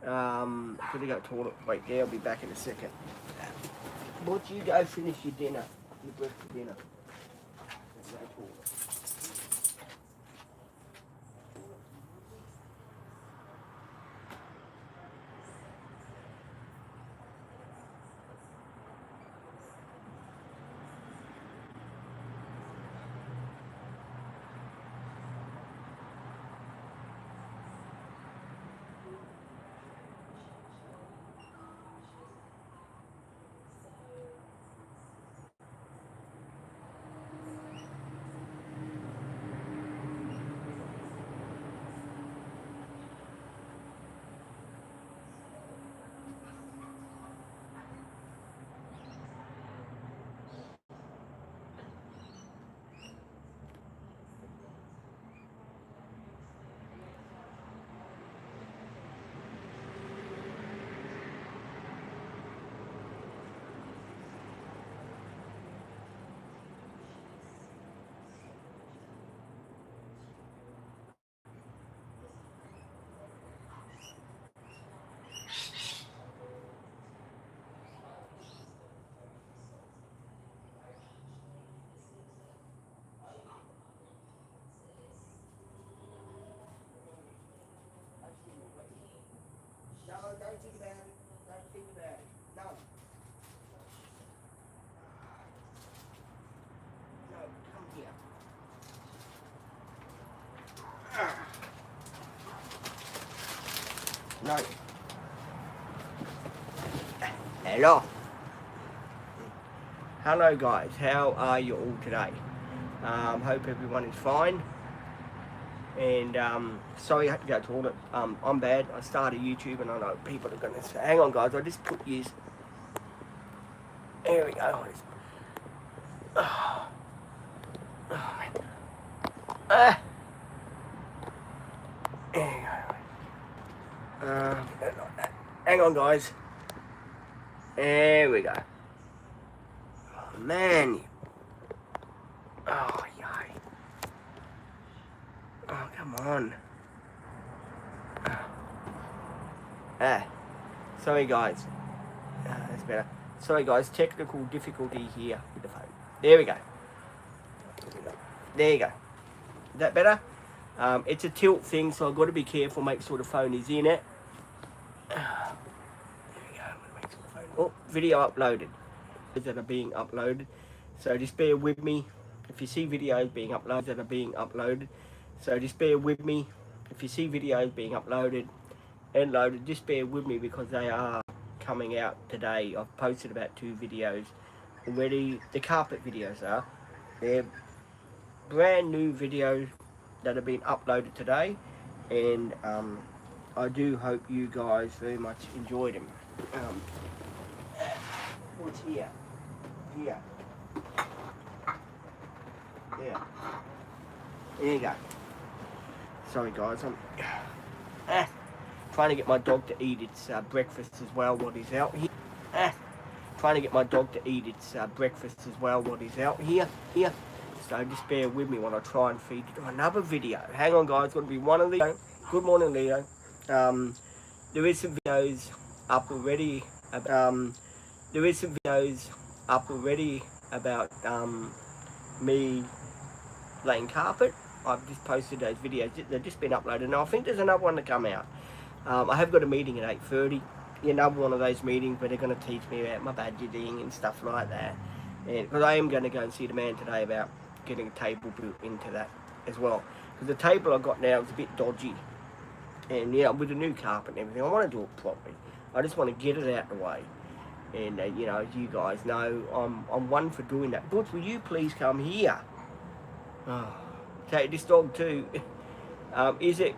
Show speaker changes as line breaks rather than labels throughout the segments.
Gotta go to the toilet. Wait there, I'll be back in a second. Once you go finish your dinner, your breakfast dinner. Go to the toilet. No, don't think about it. Don't think about it. No. No, come here. No. Hello. Hello guys, how are you all today? Hope everyone is fine. And sorry I had to go to the toilet. I'm bad. I started YouTube and I know people are going to say, hang on guys, I just put you. There we go. Oh, man. There you go. Hang on guys. There we go. Oh, man. Oh, yay. Oh, come on. Sorry guys. That's better. Sorry guys, technical difficulty here with the phone. There we go. There you go. Is that better? It's a tilt thing, so I've got to be careful, make sure the phone is in it. There we go. Make sure the phone... Oh, video uploaded. That are being uploaded. So just bear with me. If you see videos being uploaded that are being uploaded. So just bear with me. If you see videos being uploaded and loaded, just bear with me because they are coming out today. I've posted about 2 videos already. The carpet videos are. They're brand new videos that have been uploaded today. And I do hope you guys very much enjoyed them. What's here? Here. Yeah. There you go. Sorry guys, I'm trying to get my dog to eat its breakfast as well while he's out here. Trying to get my dog to eat its breakfast as well while he's out here. So just bear with me while I try and feed you another video. Hang on guys, going to be one of these. Good morning Leo. There is some videos up already. There is some videos up already about me laying carpet. I've just posted those videos. They've just been uploaded. Now I think there's another one to come out. I have got a meeting at 8:30. Another one of those meetings where they're going to teach me about my budgeting and stuff like that. And because I am going to go and see the man today about getting a table built into that as well. Because the table I've got now is a bit dodgy. And yeah, with the new carpet and everything, I want to do it properly. I just want to get it out of the way. And you know, as you guys know, I'm one for doing that. Butch, will you please come here? Oh, take this dog too. Is it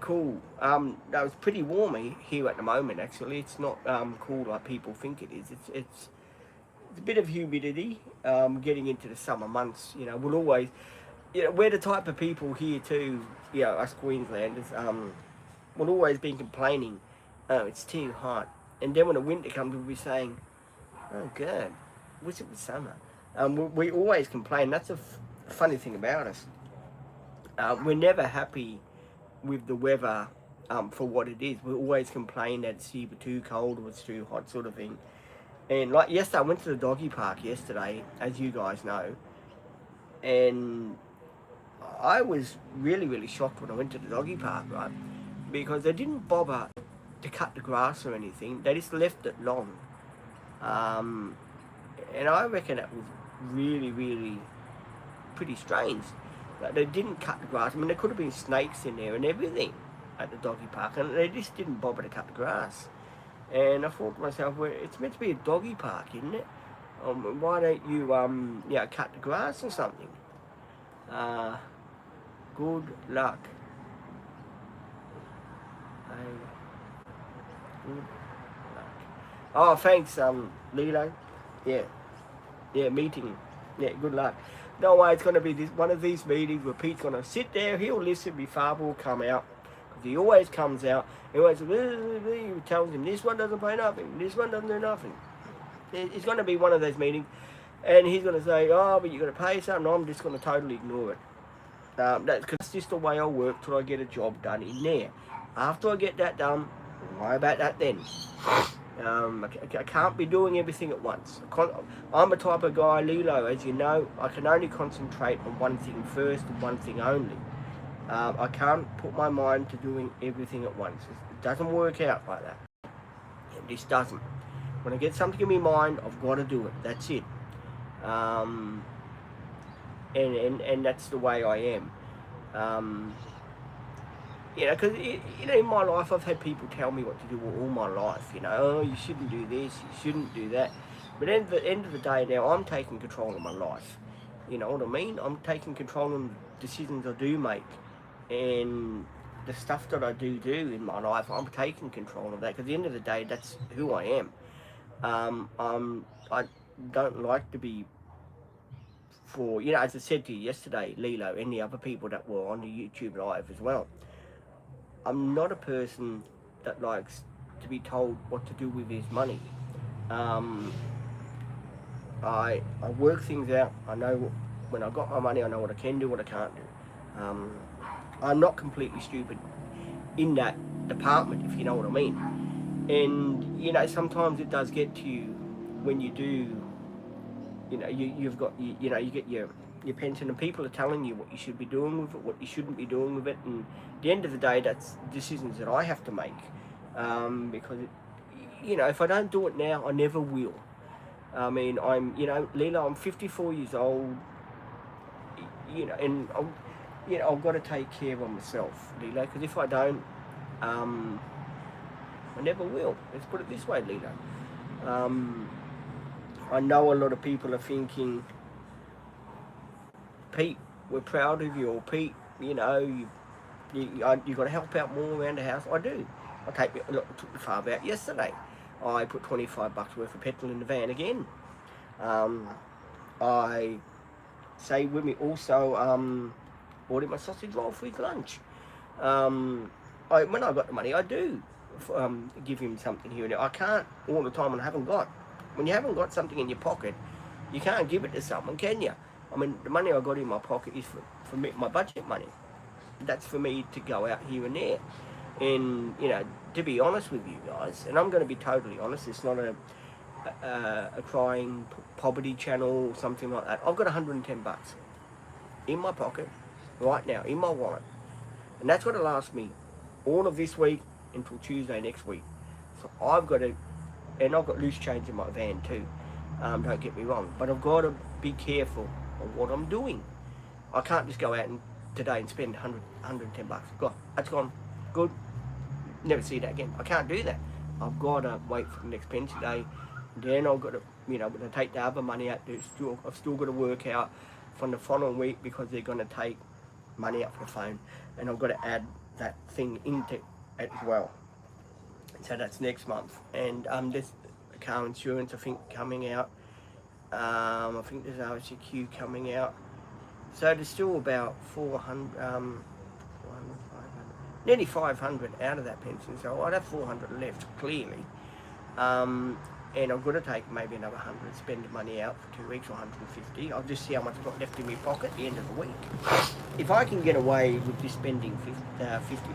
cool? No, it's pretty warm here at the moment. Actually, it's not cool like people think it is. It's a bit of humidity. Getting into the summer months, you know, we'll always, you know, we're the type of people here too. You know, us Queenslanders, we'll always be complaining. Oh, it's too hot. And then when the winter comes, we'll be saying, oh, good, wish it was summer. We always complain. That's a funny thing about us. We're never happy with the weather for what it is. We always complain that it's either too cold or it's too hot, sort of thing. And like yesterday, I went to the doggy park yesterday, as you guys know, and I was really, really shocked when I went to the doggy park, right? Because they didn't bother to cut the grass or anything. They just left it long. Um, and I reckon that was really, really pretty strange. Like, they didn't cut the grass. I mean, there could have been snakes in there and everything at the doggy park, and they just didn't bother to cut the grass. And I thought to myself, well, it's meant to be a doggy park, isn't it? Why don't you, cut the grass or something? Good luck. Good luck. Oh, thanks, Lilo. Yeah, meeting. Yeah, good luck. No way, it's going to be one of these meetings where Pete's going to sit there, he'll listen, my father will come out. Because he always comes out, he always tells him, this one doesn't pay nothing, this one doesn't do nothing. It's going to be one of those meetings, and he's going to say, oh, but you've got to pay something. I'm just going to totally ignore it. That's just the way I work till I get a job done in there. After I get that done, worry about that then. I can't be doing everything at once. I'm a type of guy, Lilo, as you know, I can only concentrate on one thing first and one thing only. I can't put my mind to doing everything at once. It doesn't work out like that. It just doesn't. When I get something in my mind, I've got to do it. That's it. And that's the way I am. Because in my life, I've had people tell me what to do all my life. Oh, you shouldn't do this, you shouldn't do that. But at the end of the day, now I'm taking control of my life. You know what I mean? I'm taking control of the decisions I do make, and the stuff that I do in my life. I'm taking control of that. Because at the end of the day, that's who I am. I don't like to be for, as I said to you yesterday, Lilo, and the other people that were on the YouTube live as well. I'm not a person that likes to be told what to do with his money. I work things out. I know when I got my money, I know what I can do, what I can't do. I'm not completely stupid in that department, if you know what I mean. And sometimes it does get to you when you do. You've got you get your pension, and people are telling you what you should be doing with it, what you shouldn't be doing with it, and at the end of the day, that's decisions that I have to make. Because if I don't do it now, I never will. I mean, Lilo, I'm 54 years old. And I've got to take care of myself, Lilo. Because if I don't, I never will. Let's put it this way, Lilo. I know a lot of people are thinking, Pete, we're proud of you, or Pete, you got to help out more around the house. I do. I took the father out yesterday. I put $25 worth of petrol in the van again. I say with me also, bought him a sausage roll for his lunch. When I got the money, I do give him something here and there. I can't all the time, and I haven't got. When you haven't got something in your pocket, you can't give it to someone, can you? I mean, the money I got in my pocket is for me, my budget money. That's for me to go out here and there. And, to be honest with you guys, and I'm going to be totally honest, it's not a crying poverty channel or something like that. I've got $110 in my pocket right now, in my wallet. And that's going to last me all of this week until Tuesday next week. So I've got to, and I've got loose change in my van too, don't get me wrong, but I've got to be careful of what I'm doing. I can't just go out today and spend $110. God, that's gone. Good. Never see that again. I can't do that. I've got to wait for the next pension day. Then I've got to, to take the other money out. I've still got to work out from the following week, because they're going to take money out for the phone, and I've got to add that thing into it as well. So that's next month. And there's car insurance, I think, coming out. I think there's RCQ coming out. So there's still about 400, nearly 500 out of that pension. So I'd have 400 left, clearly. and I've got to take maybe another 100, spend the money out for 2 weeks, or 150. I'll just see how much I've got left in my pocket at the end of the week. If I can get away with just spending 50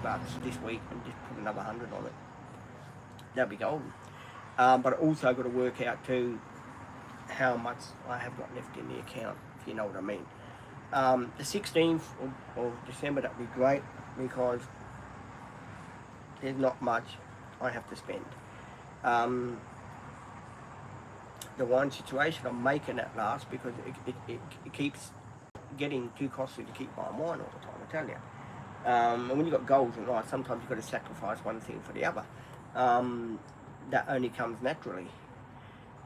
bucks this week and just put another 100 on it, that'd be golden. But I also got to work out too how much I have got left in the account, if you know what I mean. The 16th of December, that'd be great, because there's not much I have to spend. The wine situation, I'm making that last, because it keeps getting too costly to keep buying wine all the time, I tell you. And when you've got goals in life, sometimes you've got to sacrifice one thing for the other. That only comes naturally.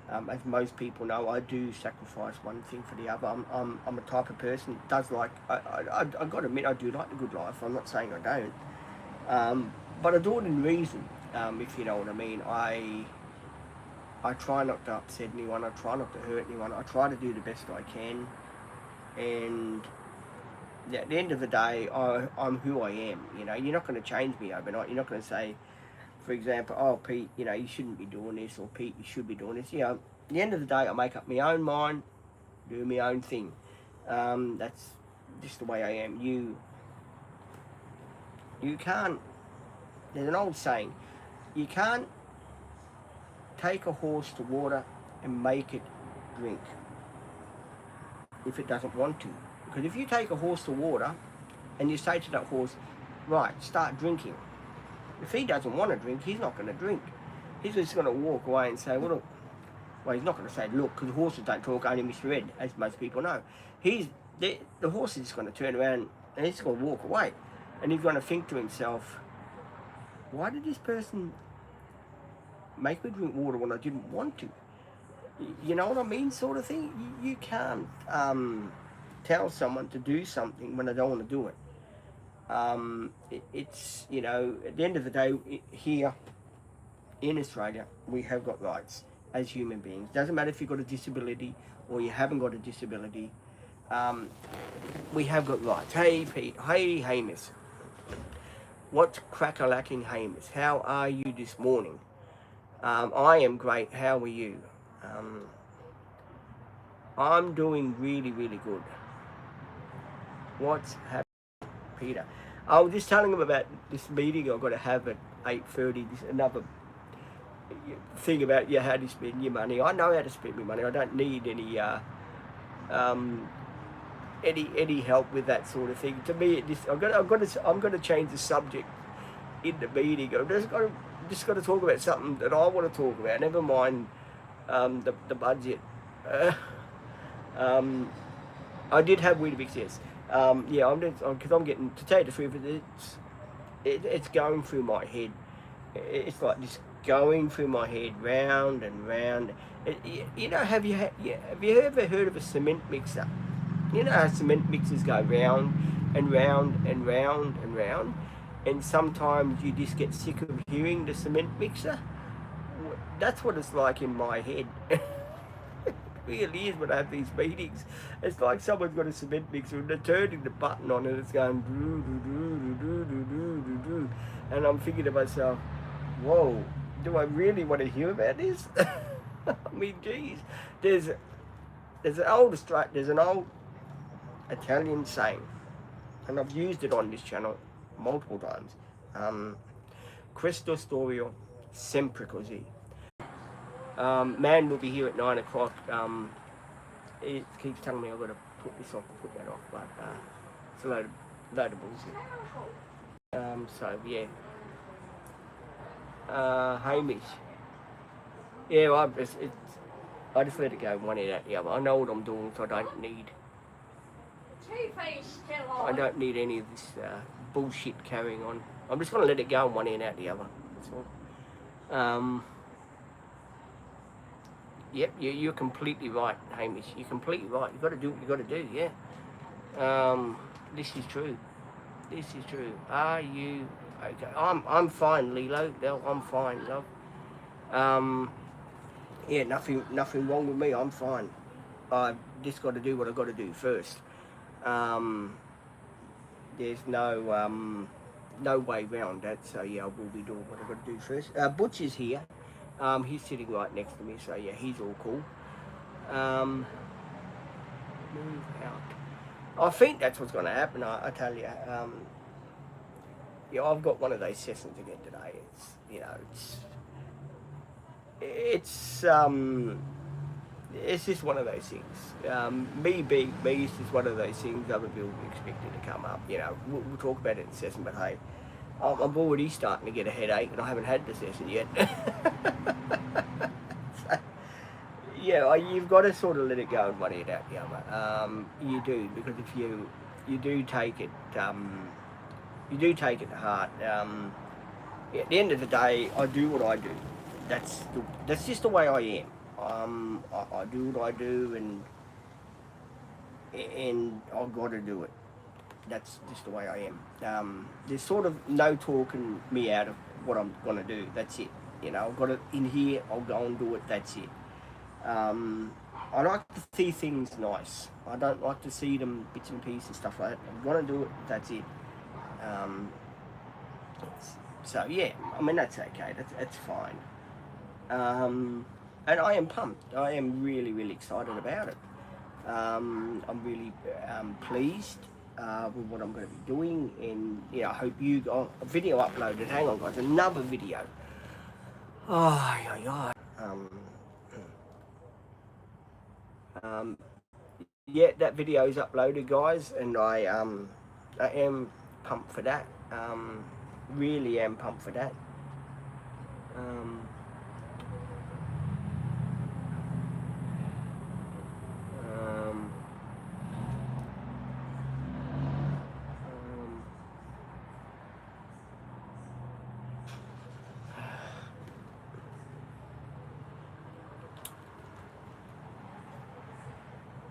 As most people know, I do sacrifice one thing for the other. I'm a type of person that does like, I've got to admit, I do like the good life. I'm not saying I don't. But I do it in reason, if you know what I mean. I try not to upset anyone. I try not to hurt anyone. I try to do the best I can. And at the end of the day, I'm who I am. You know, you're not going to change me overnight. You're not going to say, for example, oh, Pete, you know, you shouldn't be doing this, or Pete, you should be doing this. You know, at the end of the day, I make up my own mind, do my own thing. That's just the way I am. You can't, there's an old saying, you can't take a horse to water and make it drink if it doesn't want to. Because if you take a horse to water and you say to that horse, right, start drinking, if he doesn't want to drink, he's not going to drink. He's just going to walk away and say, well, look. Well, he's not going to say, look, because horses don't talk, only misread, as most people know. The horse is just going to turn around and he's going to walk away. And he's going to think to himself, why did this person make me drink water when I didn't want to? You know what I mean, sort of thing? You can't tell someone to do something when they don't want to do it. It's, you know, at the end of the day, here in Australia, we have got rights as human beings. Doesn't matter if you've got a disability or you haven't got a disability. We have got rights. Hey, Pete. Hey, Hamish. What's crack-a-lacking, Hamish? How are you this morning? I am great. How are you? I'm doing really, really good. What's happening, Peter? I was just telling him about this meeting I've got to have at 8:30. This another thing about how to spend your money. I know how to spend my money. I don't need any help with that sort of thing. To me, I'm going to change the subject in the meeting. I'm just got to talk about something that I want to talk about. Never mind the budget. I did have Weetabix, yes. Because I'm getting, to tell you the truth, it's going through my head. It's like just going through my head, round and round. You know, have you ever heard of a cement mixer? You know how cement mixers go round and round and round and round, and sometimes you just get sick of hearing the cement mixer? That's what it's like in my head. Really is when I have these meetings. It's like someone's got a cement mixer and they're turning the button on and it's going doo doo doo doo doo doo doo doo, and I'm thinking to myself, whoa, do I really want to hear about this? I mean, geez, there's an old Italian saying, and I've used it on this channel multiple times. Questo storio sempre così. Man will be here at 9 o'clock. It keeps telling me I've got to put this off and put that off, but it's a load of bullshit. So yeah. Hamish. Yeah, I just let it go one end out the other. I know what I'm doing, so I don't need any of this bullshit carrying on. I'm just going to let it go one end out the other. That's all. Yep, you're completely right, Hamish. You're completely right. You've got to do what you've got to do, yeah. This is true. This is true. Are you okay? I'm fine, Lilo. No, I'm fine, love. Yeah, nothing wrong with me. I'm fine. I've just got to do what I've got to do first. There's no way around that. So yeah, I will be doing what I've got to do first. Butcher's here. He's sitting right next to me, so yeah, he's all cool. Um, Move out. I think that's what's going to happen. I tell you. Yeah, I've got one of those sessions again today. It's it's just one of those things. Me being me is just one of those things. Other people expected to come up. We'll talk about it in session, but hey, I'm already starting to get a headache, and I haven't had the session yet. So, yeah, you've got to sort of let it go and worry it out, you do, because if you do take it, you do take it to heart. At the end of the day, I do what I do. That's just the way I am. I do what I do, and I've got to do it. That's just the way I am. There's sort of no talking me out of what I'm gonna do. That's it. I've got it in here. I'll go and do it. That's it. Um, I like to see things nice. I don't like to see them bits and pieces and stuff like that. I'm gonna do it. That's it. Um, so yeah, I mean that's okay. That's fine. And I am pumped. I am really, really excited about it. I'm really pleased with what I'm going to be doing, and I hope you got a video uploaded. Hang on, guys, another video. Oh, yeah, yeah. Um, yeah, that video is uploaded, guys, and I am pumped for that. Really am pumped for that. Um, um, um,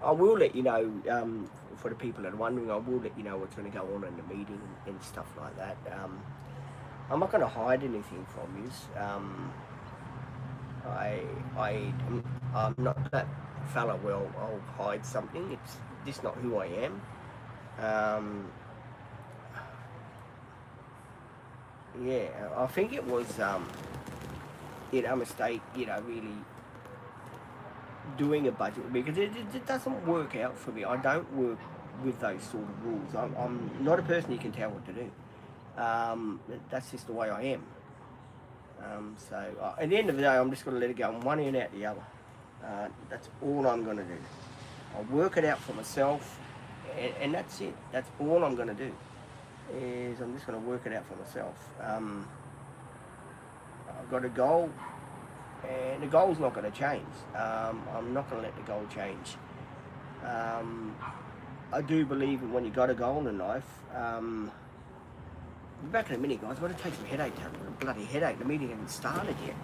I will let you know, for the people that are wondering, I will let you know what's going to go on in the meeting and stuff like that. I'm not going to hide anything from you. I'm not that fella where I'll hide something. It's just not who I am. Yeah, I think it was, a mistake, really doing a budget because it doesn't work out for me. I don't work with those sort of rules. I'm not a person you can tell what to do. That's just the way I am. So at the end of the day, I'm just going to let it go in one ear and out the other. That's all I'm going to do. I'll work it out for myself, and that's it. That's all I'm going to do. Is I'm just going to work it out for myself. I've got a goal, and the goal's not going to change. I'm not going to let the goal change. I do believe that when you got a goal in life, be back in a minute, guys. I've got to take some headache down. I've got a bloody headache. The meeting hasn't started yet.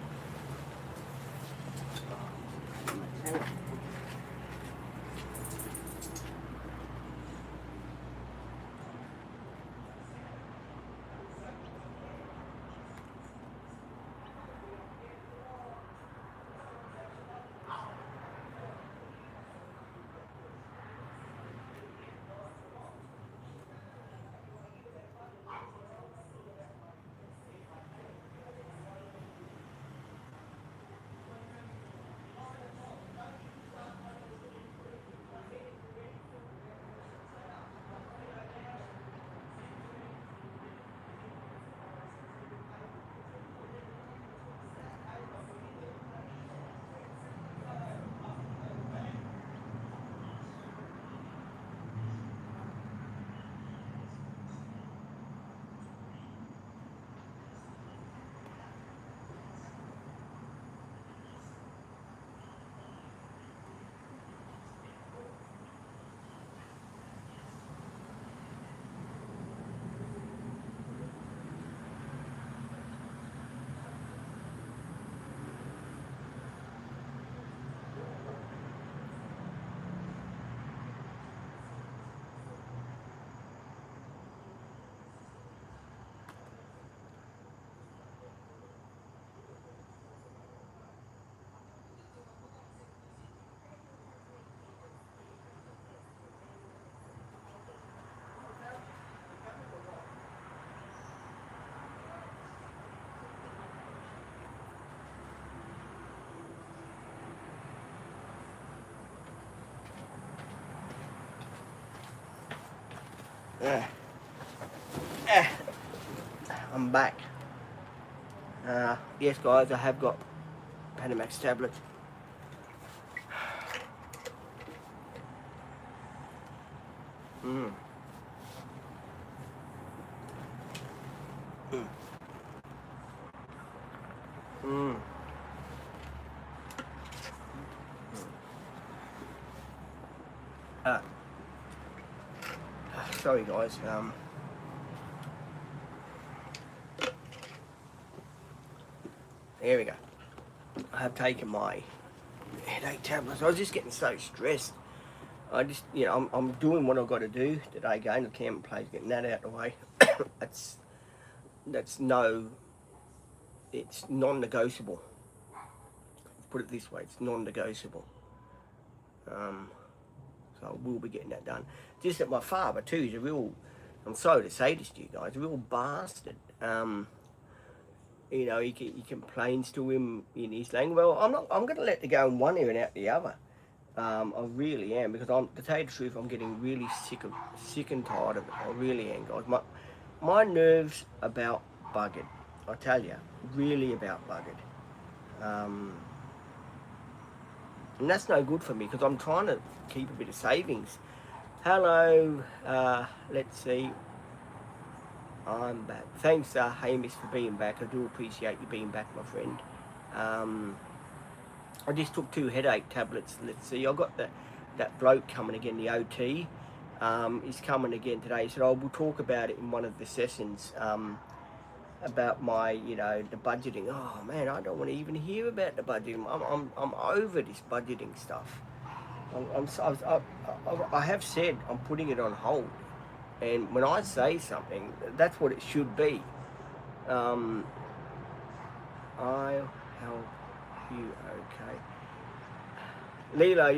Uh, uh, I'm back. Yes, guys, I have got Panamax tablets. Mm. Mm. Mm. Uh, sorry, guys. Here we go. I have taken my headache tablets. I was just getting so stressed. I just, you know, I'm doing what I've got to do today. Going to the camp place, getting that out of the way. that's no, it's non-negotiable. Put it this way, it's non-negotiable. So I will be getting that done. Just that my father too is a real, I'm sorry to say this to you guys, a real bastard. You know, he complains to him in his language. Well, I'm going to let it go in one ear and out the other. I really am, because to tell you the truth, I'm getting really sick and tired of it. I really am, guys. My nerves about buggered. I tell you, really about buggered. And that's no good for me, because I'm trying to keep a bit of savings. Hello, let's see. I'm back. Thanks, Hamish, for being back. I do appreciate you being back, my friend. I just took 2 headache tablets. Let's see. I got that bloke coming again, the OT. He's coming again today. He said, "Oh, we'll talk about it in one of the sessions." About my, you know, the budgeting. Oh man, I don't want to even hear about the budgeting. I'm over this budgeting stuff. I have said I'm putting it on hold. And when I say something, that's what it should be. I'll help you, okay. Lila,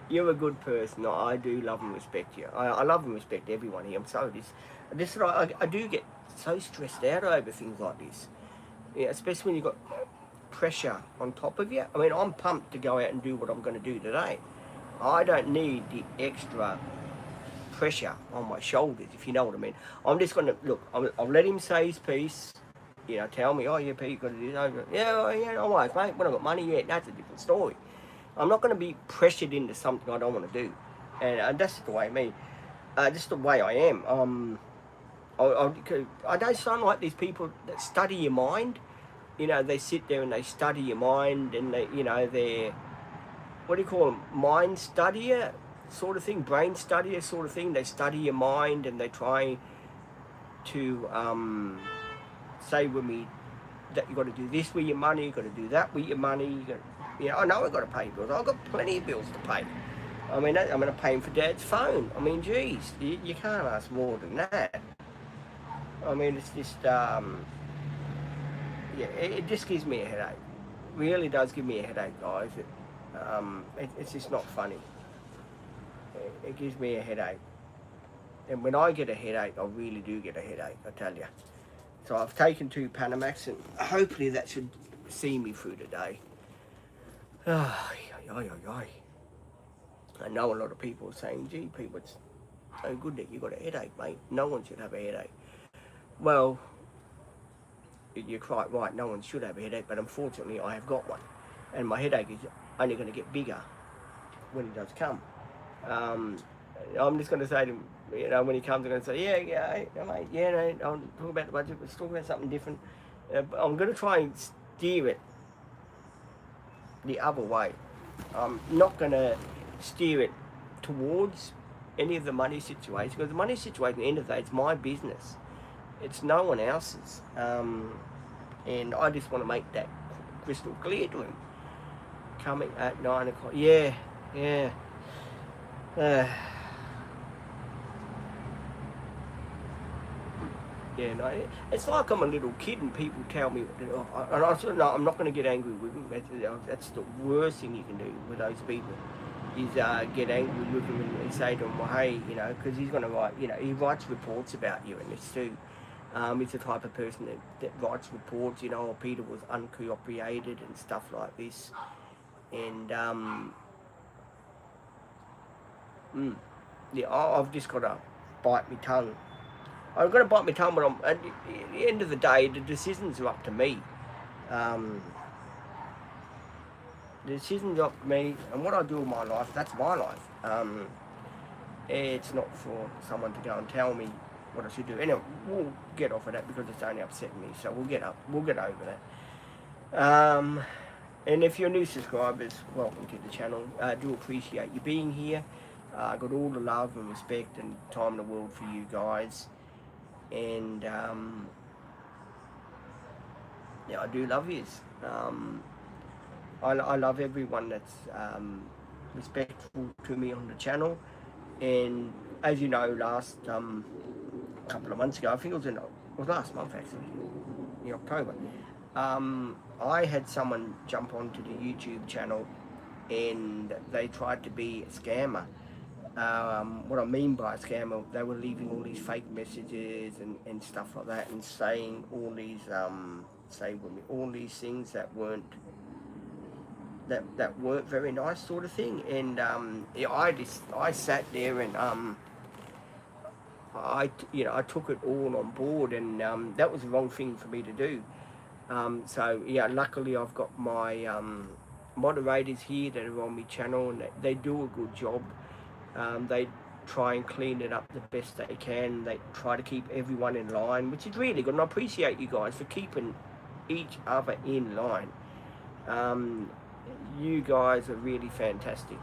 you're a good person. I do love and respect you. I love and respect everyone here. I'm so I do get so stressed out over things like this. Yeah, especially when you've got pressure on top of you. I mean, I'm pumped to go out and do what I'm going to do today. I don't need the extra pressure on my shoulders, if you know what I mean. I'm just going to, look, I'll let him say his piece, you know, tell me, "Oh yeah, Pete, you've got to do that." Yeah, no worries, mate. When I've got money, yeah, that's a different story. I'm not going to be pressured into something I don't want to do. And that's the way me. Just the way I am. I don't sound like these people that study your mind. You know, they sit there and they study your mind, and they, you know, they're, what do you call them, mind studier sort of thing, brain studier sort of thing. They study your mind and they try to say with me that you've got to do this with your money, you've got to do that with your money. You know, I know I've got to pay bills. I've got plenty of bills to pay. I mean, I'm going to pay him for Dad's phone. I mean, geez, you can't ask more than that. I mean, it's just, yeah, it just gives me a headache. It really does give me a headache, guys. It's just not funny. It gives me a headache. And when I get a headache, I really do get a headache, I tell you. So I've taken 2 Panamax, and hopefully that should see me through today. I know a lot of people are saying, "Gee, people, it's so good that you got a headache, mate. No one should have a headache." Well, you're quite right. No one should have a headache, but unfortunately I have got one. And my headache is only going to get bigger when it does come. I'm just going to say to him, you know, when he comes, I'm going to say, "Yeah, mate, yeah, no, I'll talk about the budget, let's talk about something different." I'm going to try and steer it the other way. I'm not going to steer it towards any of the money situation, because the money situation, at the end of the day, it's my business. It's no one else's. And I just want to make that crystal clear to him. Coming at 9 o'clock. Yeah. Yeah, no, it's like I'm a little kid and people tell me, and I said, no, I'm not going to get angry with them. That's the worst thing you can do with those people, is get angry with them and say to them, "Well, hey, you know," because he's going to write, you know, he writes reports about you and this too. He's the type of person that writes reports, you know, "Oh, Peter was uncooperated" and stuff like this. And, yeah, I've just got to bite my tongue. I've got to bite my tongue, but at the end of the day, the decisions are up to me. The decisions are up to me, and what I do in my life, that's my life. It's not for someone to go and tell me what I should do. Anyway, we'll get off of that because it's only upsetting me, so we'll get over that. And if you're new subscribers, welcome to the channel. I do appreciate you being here. I got all the love and respect and time in the world for you guys. And yeah, I do love yous. I love everyone that's respectful to me on the channel. And as you know, last couple of months ago, I think it was last month actually, in October, I had someone jump onto the YouTube channel and they tried to be a scammer. What I mean by a scammer, they were leaving all these fake messages and stuff like that, and saying all these all these things that weren't very nice, sort of thing. And yeah, I sat there and I took it all on board, and that was the wrong thing for me to do. So yeah, luckily I've got my moderators here that are on my channel, and they do a good job. They try and clean it up the best they can. They try to keep everyone in line, which is really good, and I appreciate you guys for keeping each other in line. You guys are really fantastic.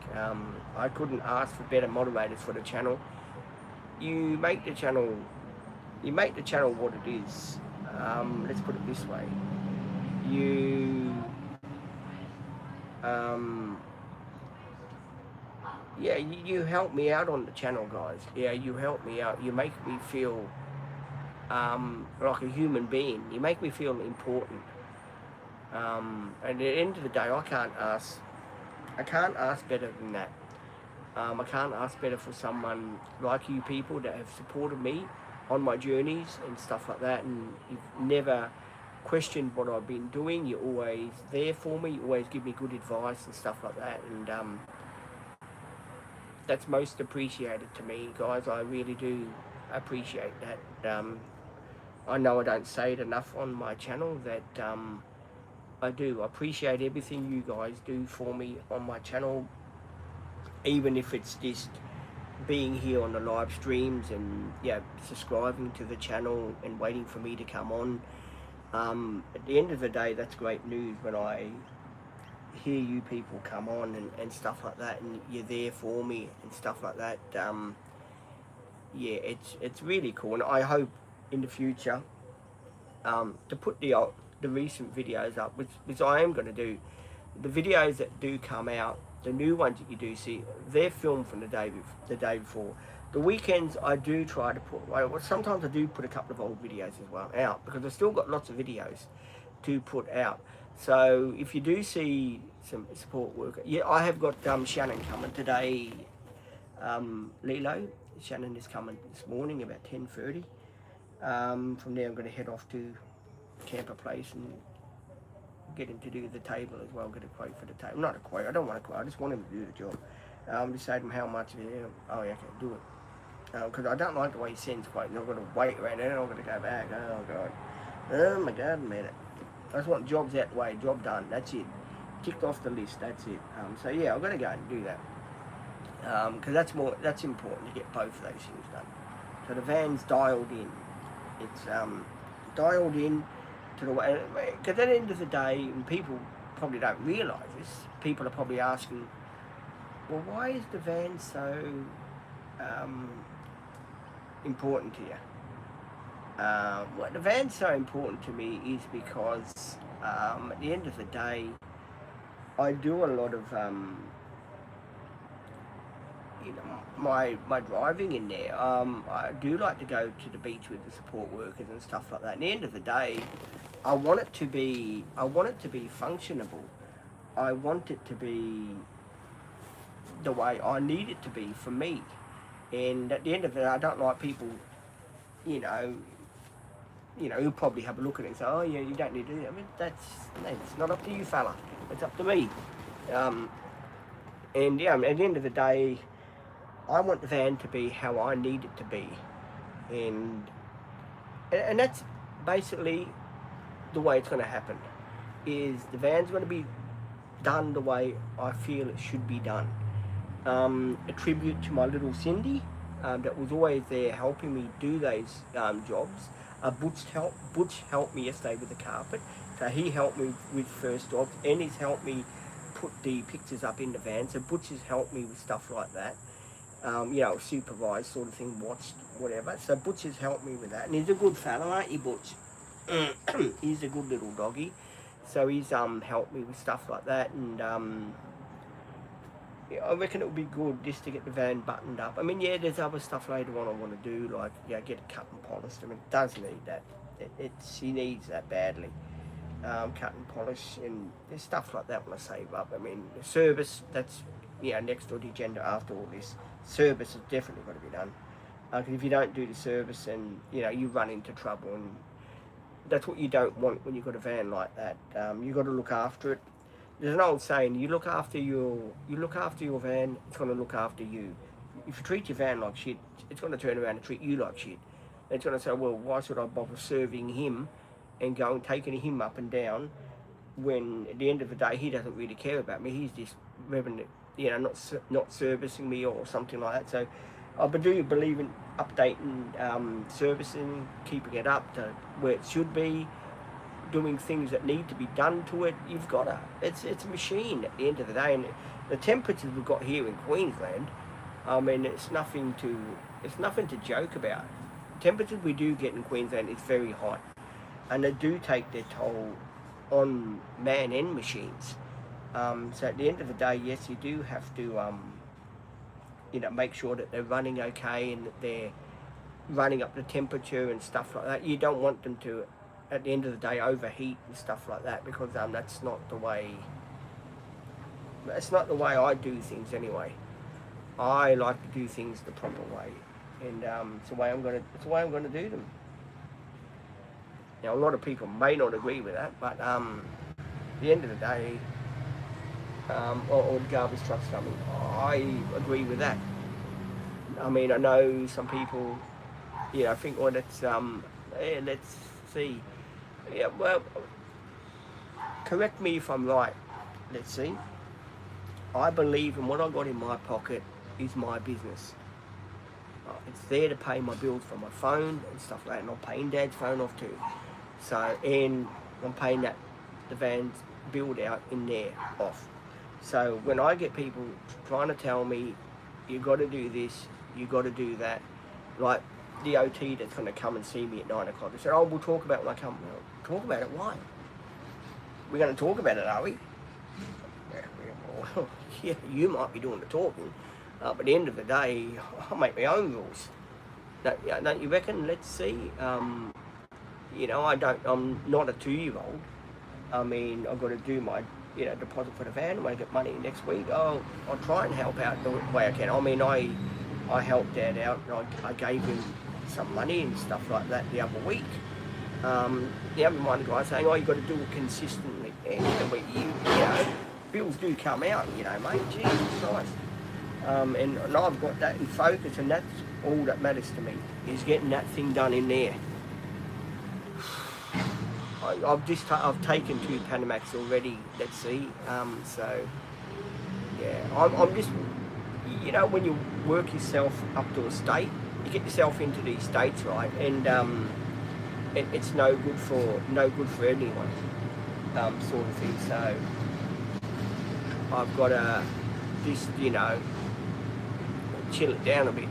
I couldn't ask for better moderators for the channel. You make the channel what it is. Let's put it this way. Yeah, you help me out on the channel, guys. Yeah, you help me out. You make me feel like a human being. You make me feel important. And at the end of the day, I can't ask better than that. I can't ask better for someone like you people that have supported me on my journeys and stuff like that, and you've never questioned what I've been doing. You're always there for me. You always give me good advice and stuff like that, and that's most appreciated to me, guys. I really do appreciate that. I know I don't say it enough on my channel that I do appreciate everything you guys do for me on my channel, even if it's just being here on the live streams and yeah, subscribing to the channel and waiting for me to come on. At the end of the day, that's great news when I hear you people come on and stuff like that, and you're there for me and stuff like that. Yeah, it's really cool, and I hope in the future to put the recent videos up, which I am going to do. The videos that do come out, the new ones that you do see, they're filmed from the day before. The weekends I do try to put, well, sometimes I do put a couple of old videos as well out, because I've still got lots of videos to put out. So if you do see some support worker, yeah, I have got Shannon coming today. Lilo, Shannon is coming this morning about 10:30. From there I'm going to head off to Camper Place and get him to do the table as well, get a quote for the table. Not a quote, I don't want a quote, I just want him to do the job. Just say to him how much it is. Oh yeah, I can do it. Because I don't like the way he sends quotes, and I've got to wait around there, and I've got to go back. Oh god. Oh my god, man. I just want jobs out the way, job done, that's it. Ticked off the list, that's it. So yeah, I've got to go and do that. Because that's important to get both of those things done. So the van's dialed in. It's dialed in to the way, because at the end of the day, and people probably don't realise this, people are probably asking, well, why is the van so important to you? Well, the van's so important to me is because at the end of the day, I do a lot of my driving in there. I do like to go to the beach with the support workers and stuff like that. At the end of the day, I want it to be functionable. I want it to be the way I need it to be for me. And at the end of the day, I don't like people, who'll probably have a look at it and say, oh yeah, you don't need to do that. I mean, that's not up to you, fella. It's up to me. And yeah, at the end of the day, I want the van to be how I need it to be, and that's basically the way it's going to happen. Is the van's going to be done the way I feel it should be done. A tribute to my little Cindy, that was always there helping me do those jobs. Butch helped me yesterday with the carpet, so he helped me with first jobs, and he's helped me put the pictures up in the van. So Butch has helped me with stuff like that. Supervised sort of thing, watched, whatever. So Butch has helped me with that, and he's a good fellow, aren't you, Butch? He's a good little doggy. So he's helped me with stuff like that, and yeah, I reckon it would be good just to get the van buttoned up. I mean, yeah, there's other stuff later on I want to do, like, yeah, get it cut and polished. I mean, it does need that. She needs that badly. Cut and polish, and there's stuff like that when I save up. I mean, the service, that's, next on the agenda after all this. Service has definitely got to be done. Because if you don't do the service, then, you run into trouble, and that's what you don't want when you've got a van like that. You've got to look after it. There's an old saying: you look after your van, it's going to look after you. If you treat your van like shit, it's going to turn around and treat you like shit. It's going to say, well, why should I bother serving him and going taking him up and down when at the end of the day he doesn't really care about me? He's just not servicing me or something like that. So I do believe in updating, servicing, keeping it up to where it should be, doing things that need to be done to it. You've got to. It's a machine at the end of the day, and the temperatures we've got here in Queensland, I mean, it's nothing to joke about. The temperatures we do get in Queensland is very hot, and they do take their toll on man and machines. So at the end of the day, yes, you do have to make sure that they're running okay and that they're running up the temperature and stuff like that. You don't want them to, at the end of the day, overheat and stuff like that, because that's not the way I do things anyway. I like to do things the proper way, and it's the way I'm going to do them. Now, a lot of people may not agree with that, but at the end of the day, or the garbage trucks coming, I agree with that. I mean, I know some people, think, well, let's see. Yeah, well, correct me if I'm right. Let's see. I believe in what I got in my pocket is my business. It's there to pay my bills for my phone and stuff like that, and I'm paying Dad's phone off too. So, and I'm paying the van's build out in there off. So when I get people trying to tell me, you got to do this, you got to do that, like the OT that's going to come and see me at 9 o'clock, they said, oh, we'll talk about it when I come. Well, talk about it, why? We're going to talk about it, are we? Yeah, you might be doing the talking, but at the end of the day, I make my own rules. Don't you reckon? Let's see. I'm not a 2-year-old. I mean, I've got to do my deposit for the van. When I get money next week, I'll try and help out the way I can. I mean, I helped Dad out, and I gave him some money and stuff like that the other week. The other one guy saying, oh, you've got to do it consistently. And bills do come out, mate. Jesus Christ. And I've got that in focus, and that's all that matters to me, is getting that thing done in there. I've taken 2 Panamax already, let's see. So, yeah, I'm just, when you work yourself up to a state, you get yourself into these states, right? And it's no good for anyone, sort of thing. So I've got to just, chill it down a bit.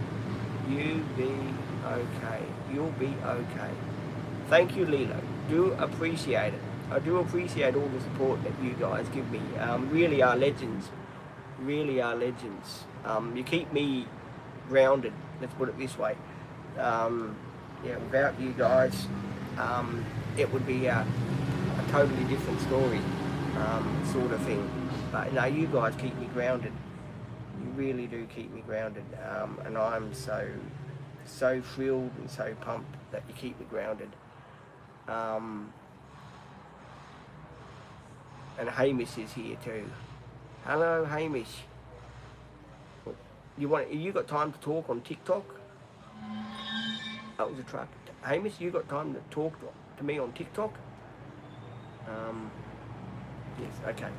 You be okay. You'll be okay. Thank you, Lilo. Do appreciate it. I do appreciate all the support that you guys give me. Really are legends. Really are legends. You keep me grounded. Let's put it this way. Without you guys, it would be a totally different story, sort of thing. But no, you guys keep me grounded. You really do keep me grounded, and I'm so thrilled and so pumped that you keep me grounded. And Hamish is here too. Hello, Hamish. You got time to talk on TikTok? That was a truck. Hamish, you got time to talk to me on TikTok? Yes, okay.